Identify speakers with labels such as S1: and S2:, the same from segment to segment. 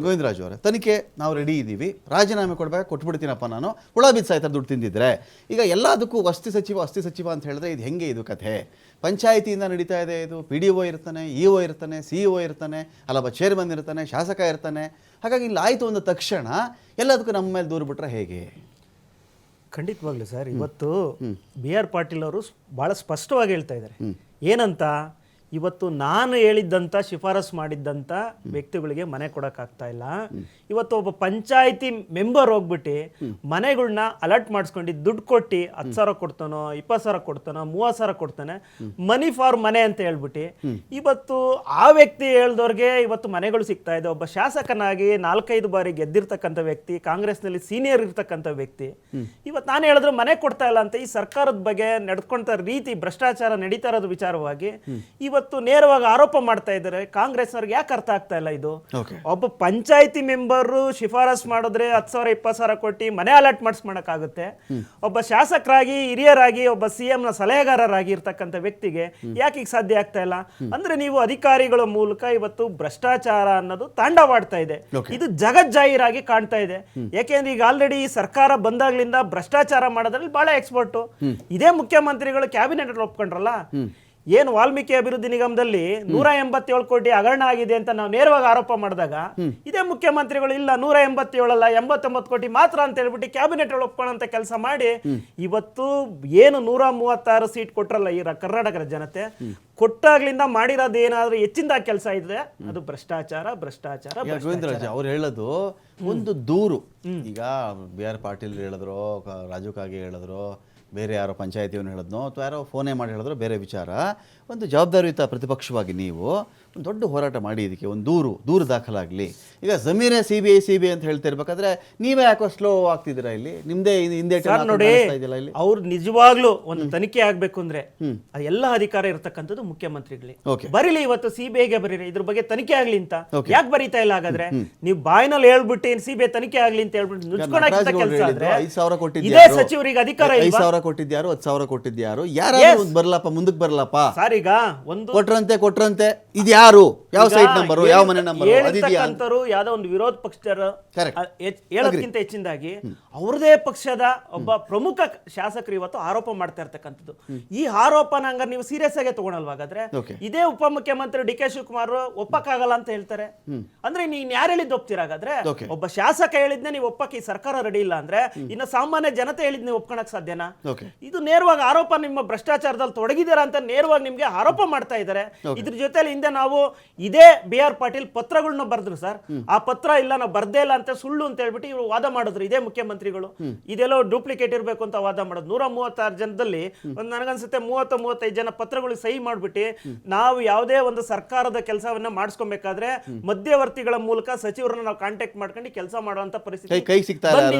S1: ಗೋವಿಂದರಾಜು ಅವರೇ, ತನಿಖೆ ನಾವು ರೆಡಿ ಇದ್ದೀವಿ, ರಾಜೀನಾಮೆ ಕೊಡಬೇಕು, ಕೊಟ್ಬಿಡ್ತೀನಪ್ಪ ನಾನು, ಹುಳ ಬಿದ್ದು ಸಾಯ್ತಾರೆ ದುಡ್ಡು ತಿಂದಿದ್ರೆ. ಈಗ ಎಲ್ಲದಕ್ಕೂ ವಸ್ತಿ ಸಚಿವ ಅಂತ ಹೇಳಿದ್ರೆ ಇದು ಹೆಂಗೆ ಇದು ಕಥೆ? ಪಂಚಾಯಿತಿಯಿಂದ ನಡೀತಾ ಇದೆ ಇದು. PDO ಇರ್ತಾನೆ, EO ಇರ್ತಾನೆ, CEO ಇರ್ತಾನೆ, ಅಲ್ಲಪ್ಪ ಚೇರ್ಮನ್ ಇರ್ತಾನೆ, ಶಾಸಕ ಇರ್ತಾನೆ. ಹಾಗಾಗಿ ಇಲ್ಲಿ ಆಯಿತು ಅಂದ ತಕ್ಷಣ ಎಲ್ಲದಕ್ಕೂ ನಮ್ಮ ಮೇಲೆ ದೂರು ಬಿಟ್ರೆ ಹೇಗೆ?
S2: ಖಂಡಿತವಾಗ್ಲೂ ಸರ್, ಇವತ್ತು BR ಪಾಟೀಲ್ ಅವರು ಭಾಳ ಸ್ಪಷ್ಟವಾಗಿ ಹೇಳ್ತಾ ಇದ್ದಾರೆ. ಏನಂತ, ಇವತ್ತು ನಾನು ಹೇಳಿದ್ದಂಥ ಶಿಫಾರಸು ಮಾಡಿದ್ದಂಥ ವ್ಯಕ್ತಿಗಳಿಗೆ ಮನೆ ಕೊಡೋಕ್ಕಾಗ್ತಾ ಇಲ್ಲ. ಇವತ್ತು ಒಬ್ಬ ಪಂಚಾಯಿತಿ ಮೆಂಬರ್ ಹೋಗ್ಬಿಟ್ಟು ಮನೆಗಳನ್ನ ಅಲರ್ಟ್ ಮಾಡಿಸ್ಕೊಂಡು ದುಡ್ಡು ಕೊಟ್ಟು 10,000 ಕೊಡ್ತಾನೋ, 20,000 ಕೊಡ್ತಾನೋ, 30,000 ಕೊಡ್ತಾನೆ, ಮನಿ ಫಾರ್ ಮನೆ ಅಂತ ಹೇಳ್ಬಿಟ್ಟು ಇವತ್ತು ಆ ವ್ಯಕ್ತಿ ಹೇಳ್ದವ್ರಿಗೆ ಇವತ್ತು ಮನೆಗಳು ಸಿಗ್ತಾ ಇದೆ. ಒಬ್ಬ ಶಾಸಕನಾಗಿ 4-5 ಬಾರಿ ಗೆದ್ದಿರ್ತಕ್ಕಂಥ ವ್ಯಕ್ತಿ, ಕಾಂಗ್ರೆಸ್ನಲ್ಲಿ ಸೀನಿಯರ್ ಇರ್ತಕ್ಕಂಥ ವ್ಯಕ್ತಿ ಇವತ್ತು ನಾನು ಹೇಳಿದ್ರು ಮನೆ ಕೊಡ್ತಾ ಇಲ್ಲ ಅಂತ ಈ ಸರ್ಕಾರದ ಬಗ್ಗೆ ನಡ್ಕೊಂತ ರೀತಿ, ಭ್ರಷ್ಟಾಚಾರ ನಡೀತಾ ಇರೋದು ವಿಚಾರವಾಗಿ ಇವತ್ತು ನೇರವಾಗಿ ಆರೋಪ ಮಾಡ್ತಾ ಇದ್ದಾರೆ. ಕಾಂಗ್ರೆಸ್ನವ್ರಿಗೆ ಯಾಕೆ ಅರ್ಥ ಆಗ್ತಾ ಇಲ್ಲ ಇದು? ಒಬ್ಬ ಪಂಚಾಯಿತಿ ಮೆಂಬರ್ ಶಿಫಾರಸು ಮಾಡಿದ್ರೆ 10,000 20,000 ಕೊಟ್ಟು ಮನೆ ಅಲರ್ಟ್ ಮಾಡಿಸ್ಕೊಳಕ್ಕಾಗುತ್ತೆ. ಒಬ್ಬ ಶಾಸಕರಾಗಿ, ಹಿರಿಯರಾಗಿ, ಒಬ್ಬ CM ನ ಸಲಹೆಗಾರರಾಗಿ ಇರ್ತಕ್ಕಂಥ ವ್ಯಕ್ತಿಗೆ ಯಾಕೆ ಈಗ ಸಾಧ್ಯ ಆಗ್ತಾ ಇಲ್ಲ ಅಂದ್ರೆ, ನೀವು ಅಧಿಕಾರಿಗಳ ಮೂಲಕ ಇವತ್ತು ಭ್ರಷ್ಟಾಚಾರ ಅನ್ನೋದು ತಾಂಡವಾಡ್ತಾ ಇದೆ. ಇದು ಜಗಜ್ಜಾಹೀರಾಗಿ ಕಾಣ್ತಾ ಇದೆ. ಯಾಕೆಂದ್ರೆ ಈಗ ಆಲ್ರೆಡಿ ಈ ಸರ್ಕಾರ ಬಂದಾಗ್ಲಿಂದ ಭ್ರಷ್ಟಾಚಾರ ಮಾಡೋದ್ರಲ್ಲಿ ಬಹಳ ಎಕ್ಸ್ಪರ್ಟು. ಇದೇ ಮುಖ್ಯಮಂತ್ರಿಗಳು ಕ್ಯಾಬಿನೆಟ್ ಅಲ್ಲಿ ಒಪ್ಕೊಂಡ್ರಲ್ಲ, ಏನು ವಾಲ್ಮೀಕಿ ಅಭಿವೃದ್ಧಿ ನಿಗಮದಲ್ಲಿ 187 ಕೋಟಿ ಹಗರಣ ಆಗಿದೆ ಅಂತ ನಾವು ನೇರವಾಗಿ ಆರೋಪ ಮಾಡಿದಾಗ ಇದೇ ಮುಖ್ಯಮಂತ್ರಿಗಳು ಇಲ್ಲ 187 ಅಲ್ಲ 89 ಕೋಟಿ ಮಾತ್ರ ಅಂತ ಹೇಳ್ಬಿಟ್ಟು ಕ್ಯಾಬಿನೆಟ್ ಒಪ್ಕೊಳ್ಳೋಂತ ಕೆಲಸ ಮಾಡಿ ಇವತ್ತು ಏನು 136 ಸೀಟ್ ಕೊಟ್ರಲ್ಲ ಈ ಕರ್ನಾಟಕದ ಜನತೆ, ಕೊಟ್ಟಾಗ್ಲಿಂದ ಮಾಡಿರೋದು ಏನಾದ್ರೂ ಹೆಚ್ಚಿಂದ ಕೆಲಸ ಇದೆ ಅದು ಭ್ರಷ್ಟಾಚಾರ.
S1: ಗೋವಿಂದರಾಜ್ ಅವ್ರು ಹೇಳೋದು ಒಂದು ದೂರು. ಈಗ BR ಪಾಟೀಲ್ ಹೇಳಿದ್ರು, ರಾಜು ಕಾಗೆ ಹೇಳಿದ್ರು, ಬೇರೆ ಯಾರೋ ಪಂಚಾಯತಿಯನ್ನು ಹೇಳಿದ್ನೋ ಅಥವಾ ಯಾರೋ ಫೋನೇ ಮಾಡಿ ಹೇಳಿದ್ರು, ಬೇರೆ ವಿಚಾರ. ಒಂದು ಜವಾಬ್ದಾರಿಯುತ ಪ್ರತಿಪಕ್ಷವಾಗಿ ನೀವು ಒಂದು ದೊಡ್ಡ ಹೋರಾಟ ಮಾಡಿ ಇದಕ್ಕೆ ಒಂದು ದೂರು ದಾಖಲಾಗಲಿ. ಈಗ ಜಮೀರೇ CBI ಅಂತ ಹೇಳ್ತಾ ಇರ್ಬೇಕಾದ್ರೆ ನೀವೇ ಯಾಕೋ ಸ್ಲೋ ಆಗ್ತಿದ್ದೀರಾ? ಇಲ್ಲಿ ನಿಮ್ದೇ ಹಿಂದೆ
S2: ನೋಡಿ, ಅವ್ರು ನಿಜವಾಗ್ಲೂ ಒಂದು ತನಿಖೆ ಆಗ್ಬೇಕು ಅಂದ್ರೆ ಎಲ್ಲ ಅಧಿಕಾರ ಇರತಕ್ಕಂಥದ್ದು ಮುಖ್ಯಮಂತ್ರಿಗಳಿಗೆ. ಬರೀಲಿ ಇವತ್ತು CBIಗೆ ಬರೀರಿ, ಇದ್ರ ಬಗ್ಗೆ ತನಿಖೆ ಆಗ್ಲಿ ಅಂತ. ಯಾಕೆ ಬರೀತಾ ಇಲ್ಲ ಹಾಗಾದ್ರೆ? ನೀವು ಬಾಯಿನಲ್ಲಿ ಹೇಳ್ಬಿಟ್ಟು CBI ತನಿಖೆ ಆಗ್ಲಿ ಅಂತ ಹೇಳ್ಬಿಟ್ಟು ನುಚ್ಕೊಳಕ್ಕೆ ಕೆಲಸ ಆದ್ರೆ
S1: 5,000 ಕೊಟ್ಟಿದ್ದೆ
S2: ಇದೇ ಸಚಿವರಿಗೆ ಅಧಿಕಾರ
S1: 5,000 ಕೊಟ್ಟಿದ್ಯಾರು, 10,000 ಕೊಟ್ಟಿದ್ಯಾರು, ಯಾರು ಬರ್ಲಪ್ಪ ಮುಂದಕ್ಕೆ ಬರ್ಲಪ್ಪ
S2: ಸರ್. ಈಗ ಒಂದು
S1: ಕೊಟ್ರಂತೆ ಇದು ಯಾರು, ಯಾವ ಸೈಟ್ ನಂಬರ್, ಯಾವ ಮನೆ ನಂಬರ್,
S2: ಯಾವ್ದೋ ಒಂದು ವಿರೋಧ ಪಕ್ಷದ ಹೇಳೋದಕ್ಕಿಂತ ಹೆಚ್ಚಿನದಾಗಿ ಅವ್ರದೇ ಪಕ್ಷದ ಒಬ್ಬ ಪ್ರಮುಖ ಶಾಸಕರು ಇವತ್ತು ಆರೋಪ ಮಾಡ್ತಾ ಇರ್ತಕ್ಕಂಥದ್ದು. ಈ ಆರೋಪನ ಹಂಗಾರೆ ನೀವು ಸೀರಿಯಸ್ ಆಗಿ ತಗೊಳಲ್ವಾಗಾದ್ರೆ ಇದೇ ಉಪಮುಖ್ಯಮಂತ್ರಿ DK ಶಿವಕುಮಾರ್ ಒಪ್ಪಕ್ಕಾಗಲ್ಲ ಅಂತ ಹೇಳ್ತಾರೆ ಅಂದ್ರೆ ನೀನ್ ಯಾರು ಹೇಳಿದ್ ಒಪ್ತೀರಾಗಾದ್ರೆ? ಒಬ್ಬ ಶಾಸಕ ಹೇಳಿದ್ನೆ ನೀವು ಒಪ್ಪಕ್ಕೆ ಈ ಸರ್ಕಾರ ರೆಡಿ ಇಲ್ಲ ಅಂದ್ರೆ ಇನ್ನು ಸಾಮಾನ್ಯ ಜನತೆ ಹೇಳಿದ್ ನೀವು ಒಪ್ಕೊಳಕ್ ಸಾಧ್ಯನಾ? ಇದು ನೇರವಾಗಿ ಆರೋಪ, ನಿಮ್ಮ ಭ್ರಷ್ಟಾಚಾರದಲ್ಲಿ ತೊಡಗಿದ್ದೀರಾ ಅಂತ ನೇರವಾಗಿ ನಿಮ್ಗೆ ಆರೋಪ ಮಾಡ್ತಾ ಇದ್ದಾರೆ. ಇದ್ರ ಜೊತೆಲಿ ಹಿಂದೆ ನಾವು ಇದೇ BR ಪಾಟೀಲ್ ಪತ್ರಗಳನ್ನ ಬರ್ದ್ರು ಸರ್. ಆ ಪತ್ರ ಇಲ್ಲ, ನಾವು ಬರ್ದೇ ಇಲ್ಲ ಅಂತ ಸುಳ್ಳು ಅಂತ ಹೇಳ್ಬಿಟ್ಟು ಇವರು ವಾದ ಮಾಡಿದ್ರು. ಇದೇ ಮುಖ್ಯಮಂತ್ರಿಗಳು ಇದೆಲ್ಲೋ ಡೂಪ್ಲಿಕೇಟ್ ಇರ್ಬೇಕು ಅಂತ ವಾದ ಮಾಡೋದು. 136 ಜನದಲ್ಲಿ ಒಂದು ನನಗನ್ಸುತ್ತೆ 30-35 ಜನ ಪತ್ರಗಳಿಗೆ ಸಹಿ ಮಾಡ್ಬಿಟ್ಟು ನಾವು ಯಾವುದೇ ಒಂದು ಸರ್ಕಾರದ ಕೆಲಸವನ್ನ ಮಾಡಿಸ್ಕೊಬೇಕಾದ್ರೆ ಮಧ್ಯವರ್ತಿಗಳ ಮೂಲಕ ಸಚಿವರನ್ನ ನಾವು ಕಾಂಟ್ಯಾಕ್ಟ್ ಮಾಡ್ಕೊಂಡು ಕೆಲಸ ಮಾಡುವಂತ ಪರಿಸ್ಥಿತಿ ಕೈ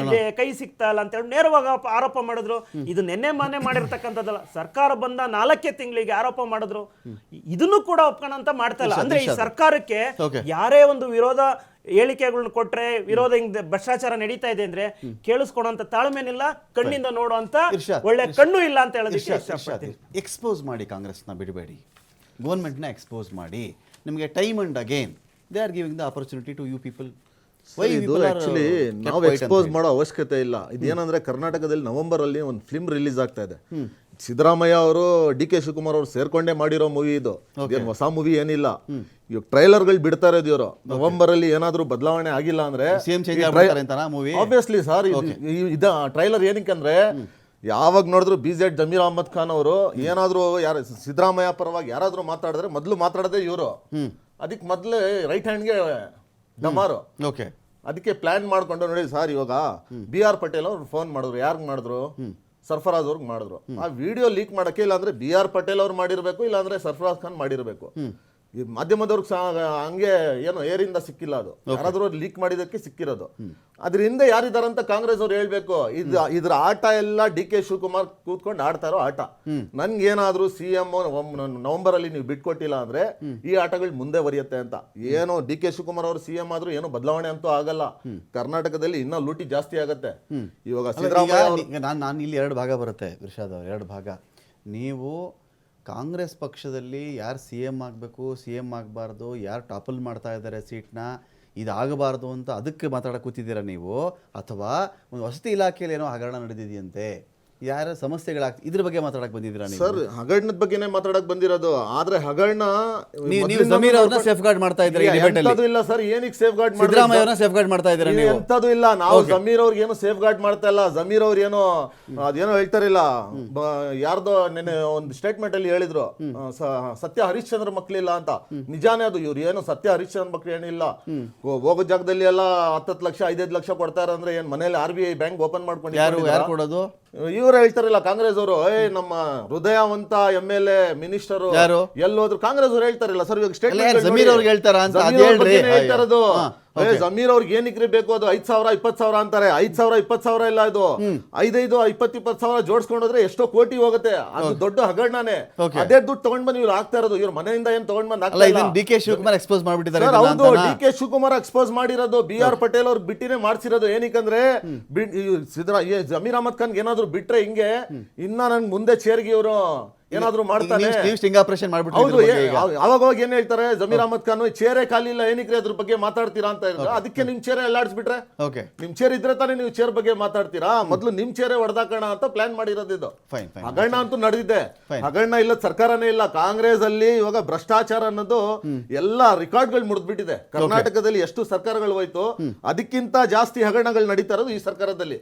S2: ಸಿಗ್ತಾ ಇಲ್ಲ ಅಂತ ಹೇಳಿ ನೇರವಾಗಿ ಆರೋಪ ಮಾಡಿದ್ರು. ಇದು ನಿನ್ನೆ ಮೊನ್ನೆ ಮಾಡಿರ್ತಕ್ಕಂಥದ್ದಲ್ಲ, ಸರ್ಕಾರ ಬಂದ 4 ತಿಂಗಳಿಗೆ ಆರೋಪ ಮಾಡಿದ್ರು. ಇದನ್ನು ಕೂಡ ಒಪ್ಕೊಂಡಂತ ಮಾಡ್ತಾ ಇಲ್ಲ. ಅಂದ್ರೆ ಈ ಸರ್ಕಾರಕ್ಕೆ ಯಾರೇ ಒಂದು ವಿರೋಧ ಹೇಳಿಕೆಗಳನ್ನ ಕೊಟ್ರೆ, ವಿರೋಧ ಹಿಂಗ್ ಭ್ರಷ್ಟಾಚಾರ ನಡೀತಾ ಇದೆ ಅಂದ್ರೆ ಕೇಳಿಸ್ಕೊಡುವಂತ ತಾಳ್ಮೆನಿಲ್ಲ, ಕಣ್ಣಿಂದ ನೋಡುವಂತ ಒಳ್ಳೆ ಕಣ್ಣು ಇಲ್ಲ ಅಂತ ಹೇಳೋದಕ್ಕೆ
S1: ಎಕ್ಸ್ಪೋಸ್ ಮಾಡಿ. ಕಾಂಗ್ರೆಸ್ನ ಬಿಡಬೇಡಿ, ಗೌರ್ಮೆಂಟ್ನ ಎಕ್ಸ್ಪೋಸ್ ಮಾಡಿ. ನಿಮಗೆ time and again they are giving the opportunity to you people.
S3: Actually ನಾವು ಎಕ್ಸ್ಪೋಸ್ ಮಾಡೋ ಅವಶ್ಯಕತೆ ಇಲ್ಲ. ಇದೇನಂದ್ರೆ ಕರ್ನಾಟಕದಲ್ಲಿ ನವೆಂಬರ್ ಅಲ್ಲಿ ಒಂದು ಫಿಲ್ಮ್ ರಿಲೀಸ್ ಆಗ್ತಾ ಇದೆ. ಸಿದ್ದರಾಮಯ್ಯ ಅವರು DK ಶಿವಕುಮಾರ್ ಅವರು ಸೇರ್ಕೊಂಡೇ ಮಾಡಿರೋ ಮೂವಿ ಇದು, ಹೊಸ ಮೂವಿ ಏನಿಲ್ಲ. ಇವಾಗ ಟ್ರೈಲರ್ಗಳು ಬಿಡ್ತಾ ಇರೋದು ಇವರು. ನವೆಂಬರ್ ಅಲ್ಲಿ ಏನಾದ್ರು ಬದಲಾವಣೆ ಆಗಿಲ್ಲ ಅಂದ್ರೆ ಆಬ್ವಿಯಸ್ಲಿ ಸರ್, ಇದ ಟ್ರೈಲರ್ ಏನಕ್ಕೆ ಅಂದ್ರೆ ಯಾವಾಗ ನೋಡಿದ್ರು BZ ಜಮೀರ್ ಅಹಮದ್ ಖಾನ್ ಅವರು ಏನಾದ್ರು ಯಾರು ಸಿದ್ದರಾಮಯ್ಯ ಪರವಾಗಿ ಯಾರಾದ್ರೂ ಮಾತಾಡಿದ್ರೆ ಮೊದಲು ಮಾತಾಡೋದೇ ಇವರು. ಅದಕ್ಕೆ ಮೊದಲೇ ರೈಟ್ ಹ್ಯಾಂಡ್ಗೆ ಡಮಾರು. ಅದಕ್ಕೆ ಪ್ಲಾನ್ ಮಾಡ್ಕೊಂಡು ನೋಡಿ ಸರ್, ಇವಾಗ BR ಪಾಟೀಲ್ ಅವ್ರು ಫೋನ್ ಮಾಡಿದ್ರು. ಯಾರ್ಗ್ ಮಾಡಿದ್ರು? ಸರ್ಫರಾಜ್ ಅವ್ರಿಗೆ ಮಾಡಿದ್ರು. ಆ ವಿಡಿಯೋ ಲೀಕ್ ಮಾಡಕ್ಕೆ ಇಲ್ಲ ಅಂದ್ರೆ BR ಪಾಟೀಲ್ ಅವ್ರು ಮಾಡಿರ್ಬೇಕು, ಇಲ್ಲ ಅಂದ್ರೆ ಸರ್ಫರಾಜ್ ಖಾನ್ ಮಾಡಿರ್ಬೇಕು. ಈ ಮಾಧ್ಯಮದವ್ರಿಗೆ ಹಂಗೆ ಏನೋ ಏರಿಂದ ಸಿಕ್ಕಿಲ್ಲ, ಅದು ಯಾರಾದ್ರೂ ಲೀಕ್ ಮಾಡಿದಕ್ಕೆ ಸಿಕ್ಕಿರೋದು. ಅದ್ರ ಹಿಂದೆ ಯಾರಿದಾರಂತ ಕಾಂಗ್ರೆಸ್ ಅವ್ರು ಹೇಳ್ಬೇಕು. ಇದ್ರ ಆಟ ಎಲ್ಲ DK ಶಿವಕುಮಾರ್ ಕೂತ್ಕೊಂಡು ಆಡ್ತಾ ಇರೋ ಆಟ. ನನ್ಗೇನಾದ್ರೂ CM ನವೆಂಬರ್ ಅಲ್ಲಿ ನೀವು ಬಿಟ್ಕೊಟ್ಟಿಲ್ಲ ಅಂದ್ರೆ ಈ ಆಟಗಳು ಮುಂದೆ ಬರೆಯುತ್ತೆ ಅಂತ. ಏನೋ DK ಶಿವಕುಮಾರ್ ಅವರು CM ಆದ್ರೂ ಏನೋ ಬದಲಾವಣೆ ಅಂತೂ ಆಗಲ್ಲ. ಕರ್ನಾಟಕದಲ್ಲಿ ಇನ್ನೂ ಲೂಟಿ ಜಾಸ್ತಿ ಆಗತ್ತೆ. ಇವಾಗ ಸಿದ್ದರಾಮಯ್ಯ
S1: ನಾನು ಇಲ್ಲಿ 2 ಭಾಗ ಬರುತ್ತೆ ಇರ್ಷಾದ್ ಅವ್ರು, 2 ಭಾಗ. ನೀವು ಕಾಂಗ್ರೆಸ್ ಪಕ್ಷದಲ್ಲಿ ಯಾರು CM ಆಗಬೇಕು, CM ಆಗಬಾರ್ದು, ಯಾರು ಟಾಪಲ್ ಮಾಡ್ತಾ ಇದ್ದಾರೆ ಸೀಟ್ನ, ಇದಾಗಬಾರ್ದು ಅಂತ ಅದಕ್ಕೆ ಮಾತಾಡಕ್ಕೆ ಕೂತಿದ್ದೀರಾ ನೀವು, ಅಥವಾ ಒಂದು ವಸತಿ ಇಲಾಖೆಯಲ್ಲಿ ಏನೋ ಹಗರಣ ನಡೆದಿದೆಯಂತೆ, ಯಾರ ಸಮಸ್ಯೆಗಳಾಗ್ತದೆ ಇದ್ರ ಬಗ್ಗೆ ಮಾತಾಡಕ್ಕೆ ಬಂದಿದ್ದೀರಾ ನೀವು?
S3: ಸರ್ ಹಗರಣದ ಬಗ್ಗೆನೇ ಮಾತಾಡಕ್ ಬಂದಿರೋದು. ಆದ್ರೆ ಹಗರಣ
S1: ನೀವು ಜಮೀರ್ ಅವ್ರನ್ನ ಸೇಫ್ ಗಾರ್ಡ್ ಮಾಡ್ತಾ ಇದ್ದೀರಾ ಈ ಡಿಬೇಟ್ ಅಲ್ಲಿ.
S3: ಎಂತದು ಇಲ್ಲ ಸರ್, ಏನಕ್ಕೆ ಸೇಫ್ ಗಾರ್ಡ್
S1: ಸಿದ್ದರಾಮಯ್ಯ ಅವ್ರನ್ನ ಸೇಫ್ ಗಾರ್ಡ್ ಮಾಡ್ತಾ ಇದ್ದೀರಾ ನೀವು?
S3: ಎಂತದು ಇಲ್ಲ, ನಾವು ಜಮೀರ್ ಅವ್ರಿಗೆ ಏನು ಸೇಫ್ ಗಾರ್ಡ್ ಮಾಡ್ತಾ ಇಲ್ಲ. ಜಮೀರ್ ಅವ್ರು ಏನೋ ಅದೇನೋ ಹೇಳ್ತಾರಿಲ್ಲ, ಯಾರ್ದೋ ನೆನೆ ಒಂದು ಸ್ಟೇಟ್ಮೆಂಟ್ ಅಲ್ಲಿ ಹೇಳಿದ್ರು ಸತ್ಯ ಹರಿಶ್ಚಂದ್ರ ಮಕ್ಳಿಲ್ಲ ಅಂತ. ನಿಜಾನೇ ಅದು, ಇವ್ರು ಏನು ಸತ್ಯ ಹರಿಶ್ಚಂದ್ರ ಮಕ್ಳು ಏನಿಲ್ಲ. ಹೋಗೋ ಜಾಗದಲ್ಲಿ ಎಲ್ಲ 10 ಲಕ್ಷ 5 ಲಕ್ಷ ಕೊಡ್ತಾರ ಅಂದ್ರೆ ಏನ್ ಮನೇಲಿ RBI ಬ್ಯಾಂಕ್ ಓಪನ್ ಮಾಡ್ಕೊಂಡು
S1: ಯಾರು ಕೊಡೋದು?
S3: ಇವ್ರು ಹೇಳ್ತಾರಲ್ಲ ಕಾಂಗ್ರೆಸ್ ಅವರು, ನಮ್ಮ ಹೃದಯವಂತ MLA ಮಿನಿಸ್ಟರ್
S1: ಯಾರು
S3: ಎಲ್ಲೋದ್ರು ಕಾಂಗ್ರೆಸ್ ಅವ್ರು ಹೇಳ್ತಾರಲ್ಲ ಸರ್. ಇವಾಗ ಸ್ಟೇಟ್ಮೆಂಟ್
S1: ಜಮೀರ್ ಅವ್ರಿಗೆ ಹೇಳ್ತಾರ ಅಂತ
S3: ಹೇಳ್ತಾ ಇರೋದು. ಜಮೀರ್ ಅವ್ರಿಗೆ ಏನಕ್ಕೆ ಬೇಕು, ಅದು 5,000 20,000 ಅಂತಾರೆ. 5,000 20,000 ಇಲ್ಲ, ಇದು 5 20,000 ಜೋಡಿಸ್ಕೊಂಡ್ರೆ ಎಷ್ಟೋ ಕೋಟಿ ಹೋಗುತ್ತೆ. ಅದು ದೊಡ್ಡ ಹಗರಣನೇ. ಅದೇ ದುಡ್ಡು ತಗೊಂಡ್ ಬಂದು ಇವ್ರು ಆಗ್ತಾ ಇರೋದು. ಇವ್ರ ಮನೆಯಿಂದ ಏನ್ ತಗೊಂಡ್ ಬಂದ್
S1: DK ಶಿವಕುಮಾರ್ ಎಕ್ಸ್ಪೋಸ್ ಮಾಡ್ಬಿಟ್ಟಿದ್ದಾರೆ.
S3: ಹೌದು, DK ಶಿವಕುಮಾರ್ ಎಕ್ಸ್ಪೋಸ್ ಮಾಡಿರೋದು, BR ಪಟೇಲ್ ಅವ್ರು ಬಿಟ್ಟಿನೇ ಮಾಡ್ಸಿರೋದು. ಏನಕ್ಕಂದ್ರೆ ಜಮೀರ್ ಅಹಮದ್ ಖಾನ್ ಏನಾದ್ರು ಬಿಟ್ರೆ ಹಿಂಗೆ ಇನ್ನ ನನ್ ಮುಂದೆ ಚೇರ್ಗೆ ಇವರು ಏನಾದ್ರು ಮಾಡ್ತಾನೆ.
S1: ಸ್ಟಿಂಗ್ ಆಪರೇಷನ್ ಮಾಡ್ಬಿಟ್ಟು
S3: ಹೌದು, ಅವಾಗ ಏನ್ ಹೇಳ್ತಾರೆ ಜಮೀರ್ ಅಹಮದ್ ಖಾನ್, ಚೇರೇ ಖಾಲಿ ಇಲ್ಲ ಏನಕ್ಕೆ ಅದ್ರ ಬಗ್ಗೆ ಮಾತಾಡ್ತೀರಾ ಅಂತ ಹೇಳಿದ್ರೆ, ಅದಕ್ಕೆ ನಿಮ್ ಚೇರೆ ಎಲ್ಲಾಡ್ಸ್ಬಿಟ್ರೆ, ನಿಮ್ ಚೇರ್ ಇದ್ರೆ ತಾನೇ ನೀವು ಚೇರ್ ಬಗ್ಗೆ ಮಾತಾಡ್ತೀರಾ. ಮೊದ್ಲು ನಿಮ್ ಚೇರೆ ಹೊಡೆದಾಕೋಣ ಅಂತ ಪ್ಲಾನ್ ಮಾಡಿರೋದು. ಇದು ಹಗರಣ ಅಂತೂ ನಡೆದಿದೆ. ಹಗರಣ ಇಲ್ಲ ಸರ್ಕಾರನೇ ಇಲ್ಲ. ಕಾಂಗ್ರೆಸ್ ಅಲ್ಲಿ ಇವಾಗ ಭ್ರಷ್ಟಾಚಾರ ಅನ್ನೋದು ಎಲ್ಲ ರೆಕಾರ್ಡ್ಗಳು ಮುರಿದ್ಬಿಟ್ಟಿದೆ. ಕರ್ನಾಟಕದಲ್ಲಿ ಎಷ್ಟು ಸರ್ಕಾರಗಳು ಹೋಯ್ತು, ಅದಕ್ಕಿಂತ ಜಾಸ್ತಿ ಹಗರಣಗಳು ನಡೀತಾ ಇರೋದು ಈ ಸರ್ಕಾರದಲ್ಲಿ.